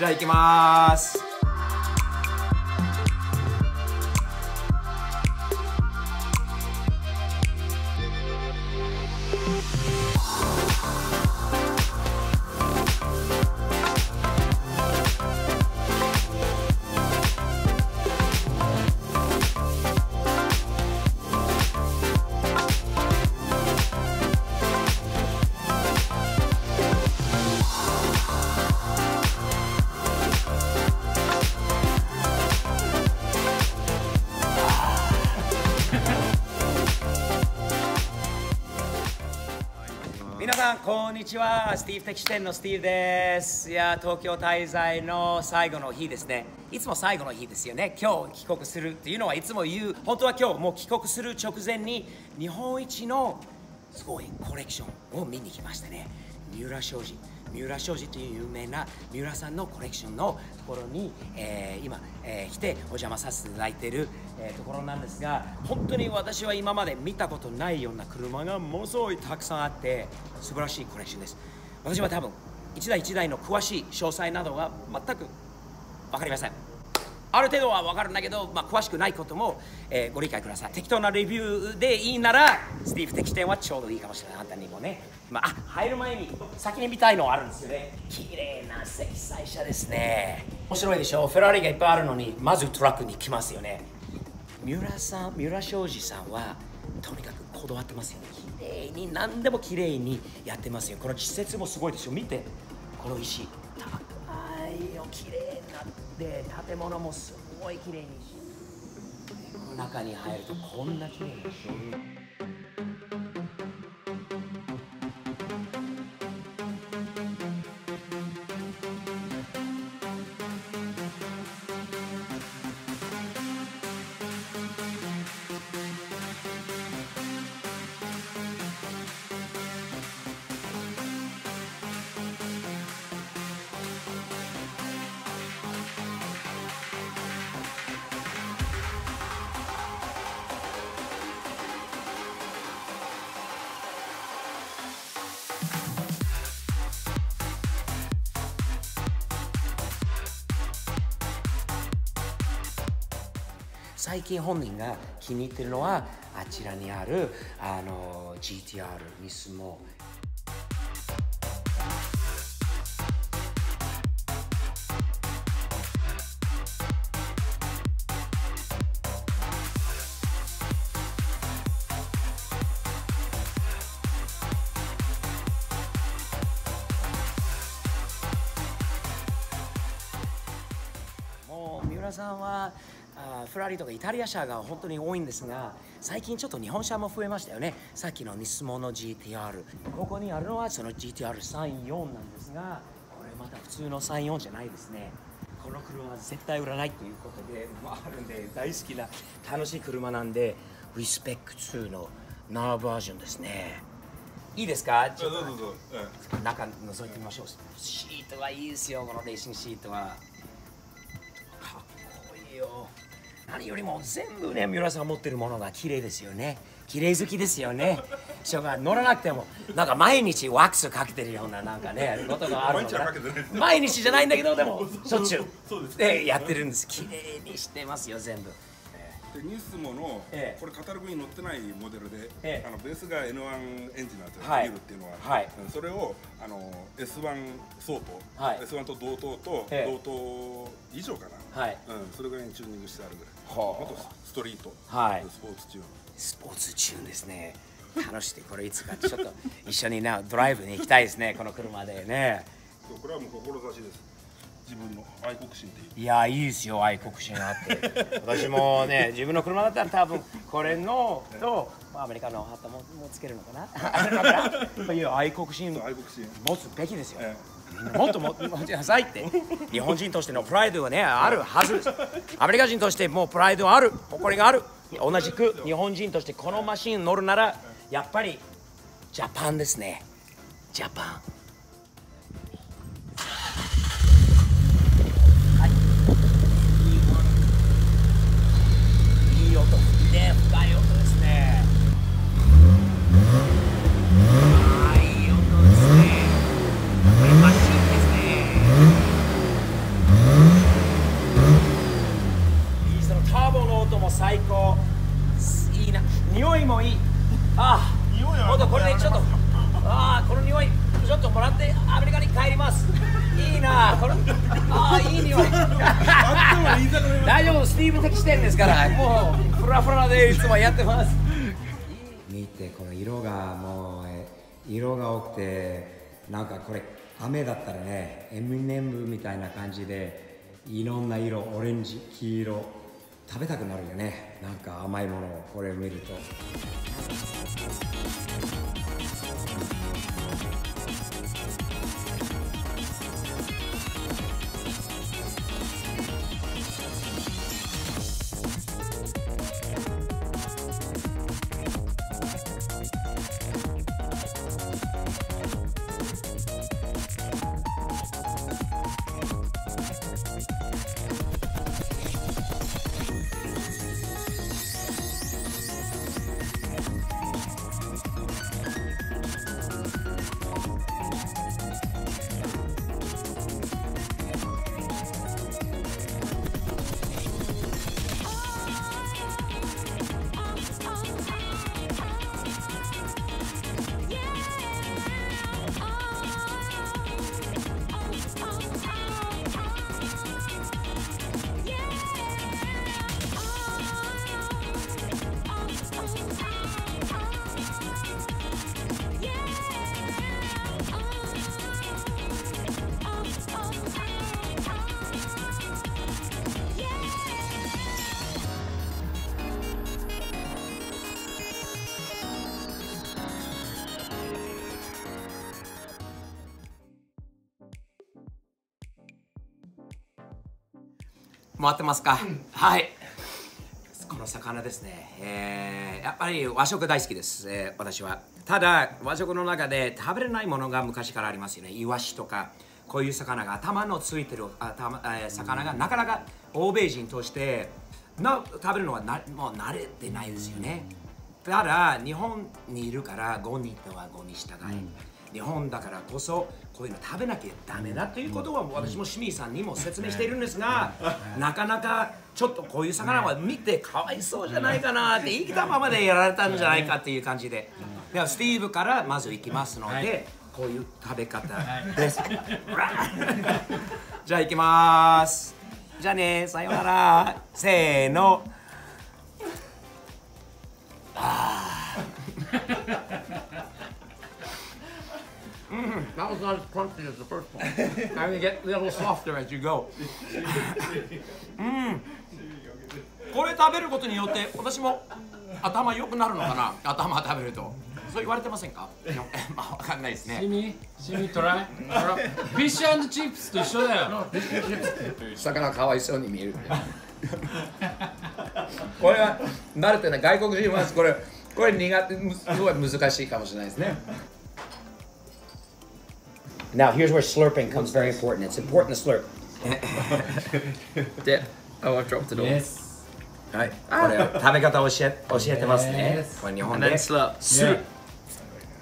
じゃあ行きます。皆さんこんにちは。スティーブ的視点のスティーブです。いや、東京滞在の最後の日ですね。いつも最後の日ですよね。今日帰国するっていうのはいつも言う。本当は今日もう帰国する直前に日本一のすごいコレクションを見に来ましたね。三浦商事という有名な三浦さんのコレクションのところに、今、来てお邪魔させていただいている、ところなんですが、本当に私は今まで見たことないような車がものすごいたくさんあって素晴らしいコレクションです。私は多分一台一台の詳しい詳細などは全く分かりません。ある程度は分かるんだけど、詳しくないことも、ご理解ください。適当なレビューでいいならスティーブ的視点はちょうどいいかもしれない。あんたにもね、入る前に先に見たいのあるんですよね。綺麗な積載車ですね。面白いでしょ。フェラーリがいっぱいあるのにまずトラックに来ますよね。三浦商事さんはとにかくこだわってますよね。綺麗に何でも綺麗にやってますよ。この施設もすごいですよ。見てこの石高いよ、綺麗になって建物もすごい綺麗にし、この中に入るとこんな綺麗なショールーム。最近本人が気に入ってるのはあちらにあるGTR ニスモ。もう三浦さんはフラリとかイタリア車が本当に多いんですが、最近ちょっと日本車も増えましたよね。さっきのニスモの GTR、 ここにあるのはその GTR34 なんですが、これまた普通の34じゃないですね。この車は絶対売らないということであるんで、大好きな楽しい車なんで、リスペック2のナーバージョンですね。いいですか？ちょっと中覗いてみましょう。シートはいいですよ。このレーシングシートはかっこいいよ。何よりも全部ね、三浦さん持ってるものが綺麗ですよね。綺麗好きですよね。人が乗らなくてもなんか毎日ワックスかけてるようななんかねことがあるのかな。毎日じゃないんだけど、でもしょっちゅうでやってるんです。綺麗にしてますよ全部。でニスモの、これカタログに載ってないモデルで、ベースが N1 エンジンなんですよ、ビールっていうのは、それをS1 相当、S1 と同等と同等以上かな、それぐらいにチューニングしてあるぐらい。あとストリート、スポーツチューン。スポーツチューンですね。楽しくて、これいつかちょっと一緒にドライブに行きたいですね、この車でね。これはもう志です。自分の愛国心っていう。いや、いいですよ、愛国心あって私もね、自分の車だったら多分これのとアメリカの旗もつけるのかな。いや、愛国心持つべきですよ。もっと持ちなさいって。日本人としてのプライドはね、あるはずです。アメリカ人としてもうプライドはある、誇りがある。同じく日本人としてこのマシン乗るならやっぱりジャパンですね。ジャパン。いい音、ね、深い音ですね。いい音ですね。これマシンですね。最高。いいな。匂いもいい。ああ、ほんとこれでちょっと、この匂いちょっともらってアメリカに帰ります。いいな。このいい匂い。大丈夫、スティーブ的視点ですから、もうフラフラでいつもやってます。見て、この色がもう色が多くて、なんかこれ雨だったらね、エミネムみたいな感じでいろんな色、オレンジ、黄色食べたくなるよね。なんか甘いものをこれを見ると。回ってますか、はい。この魚ですね、やっぱり和食大好きです、私は。ただ和食の中で食べれないものが昔からありますよね。イワシとかこういう魚が頭のついてる魚がなかなか欧米人として食べるのはもう慣れてないですよね。ただ日本にいるから5には5に従い、日本だからこそこういうの食べなきゃダメだということは私も清水さんにも説明しているんですが、なかなかちょっとこういう魚は見てかわいそうじゃないかなって生きたままでやられたんじゃないかっていう感じで、ではスティーブからまず行きますので、こういう食べ方です。じゃあ行きます。じゃあね、さようなら。せーの。That was not as crunchy as the first one. I mean, get a little softer as you go. これ食べることによって私も頭良くなるのかな。頭食べるとそう言われてませんか？まあわかんないですね。シミトライ。フィッシュ&チップスと一緒だよ。魚かわいそうに見える。これは慣れてない外国人はこれ苦手、すごい難しいかもしれないですね。Now here's where slurping comes very important. It's important to slurp. で、I dropped it all. はい、これ食べ方を教えてますね。これ日本で。スー。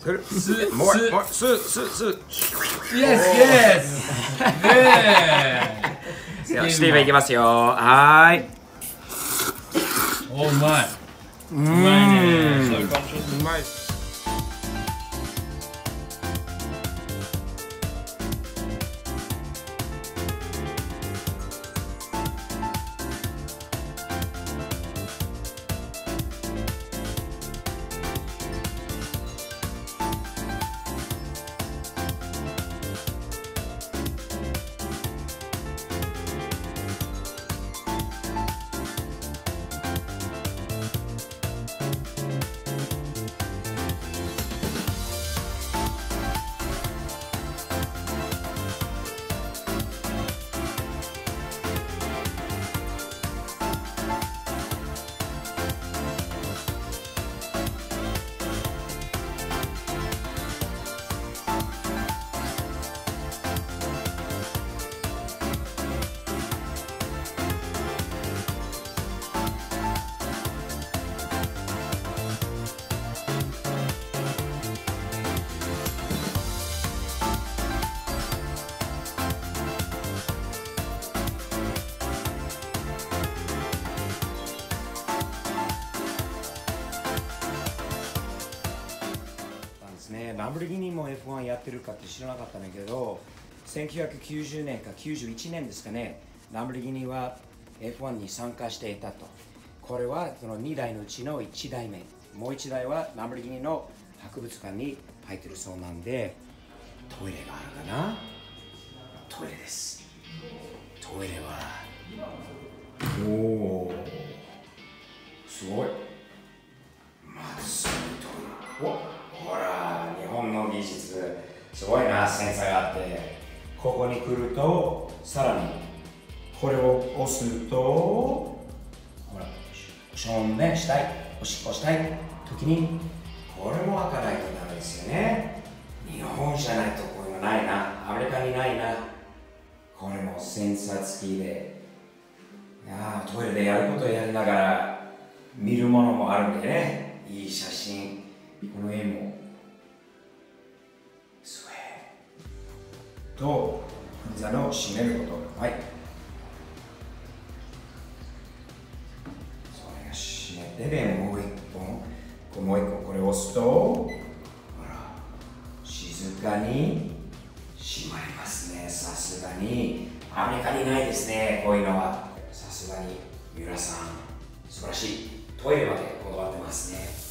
more. スー。Yes. スティーブンいきますよ。はい。お、うまい。うまいね。うまい。ランボルギーニも F1 やってるかって知らなかったんだけど、1990年か91年ですかね、ランボルギーニは F1 に参加していたと。これはその2台のうちの1台目、もう1台はランボルギーニの博物館に入ってるそうなんで、トイレがあるかな。トイレです。トイレはおお、すごい。まずトイレ。ほら、日本の技術すごいな。センサーがあって、ここに来るとさらにこれを押すと、ほら、しょんべんしたい、おしっこしたい時にこれも開かないとダメですよね。日本じゃないとこういうのないな。アメリカにないな。これもセンサー付きで、トイレでやることをやりながら見るものもあるんでね。いい写真。この絵もスウェーと膝の締めること。はい。それが締めてでもう一本、もう一個これを押すと、ほら、静かに閉まりますね。さすがにアメリカにないですね、こういうのは。さすがに三浦さん素晴らしい。トイレまでこだわってますね。